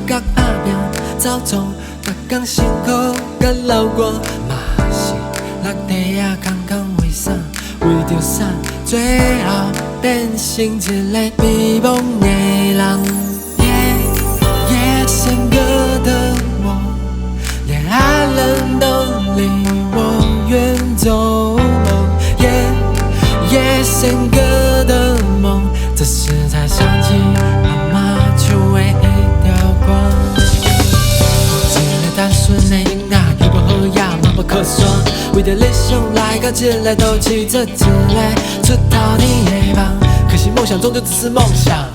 角阿拼走错，逐工辛苦甲流汗，嘛是落地啊，空空为啥？为着啥？最后变成一个迷茫的人。夜深歌的我，连爱人都离我远走。夜深歌的梦，这时才想起阿嬷手的一条光。一个单纯的囡仔，又无好野，嘛无可耍，为着理想来到这个都市做一个出头天的梦。可惜梦想终究只是梦想，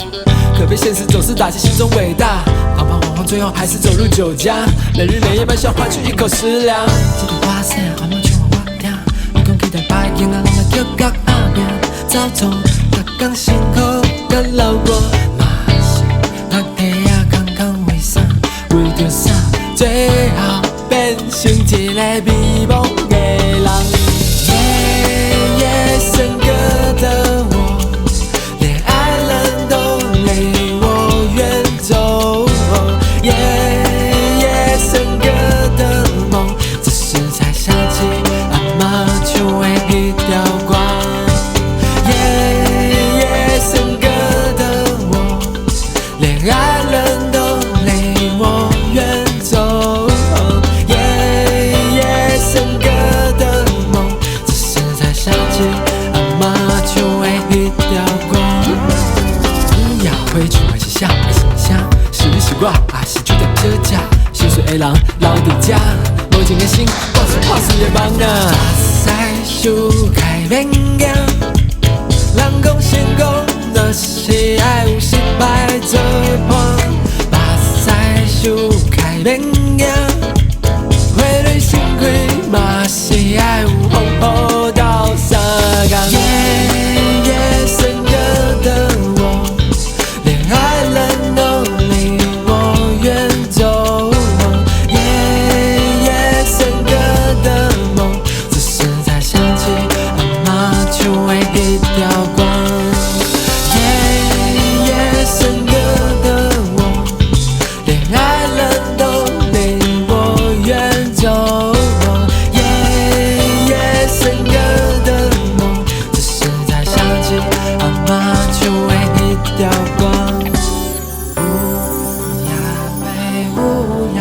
可被现实总是打击心中伟大。彷徨惶惶，最后还是走入酒家，每日每夜般想换取一口食粮。这条花线还没唱我听，你讲期待白囡仔拢来叫角阿拼走错，逐工辛苦甲流汗，嘛是落地啊，空空为啥？为着啥？最后变成一个迷茫的人。夜深歌的我，连爱人都离我远走。夜深歌的梦，这时才想起阿嬷手的一条光。夜深歌的我，连爱人都离我远走。夜深歌的梦，这时才想起阿嬷手的一条光。也会去还是啥？还是啥？是你是我，还是注定这家？心碎的人留伫这，无情的心，我是破碎的梦啊！目屎想开免惊，人讲成功就是爱有失败做伴。目屎想开免惊，花蕊盛开嘛是爱有风雨斗相共。夜深歌的我，连爱人都离我远走。夜深歌的梦，这时才想起阿嬷手的一条光。夜深歌的我，连爱人都离我远走。夜深歌的梦，这时才想起阿嬷手的一条光。乌鸦飞，乌鸦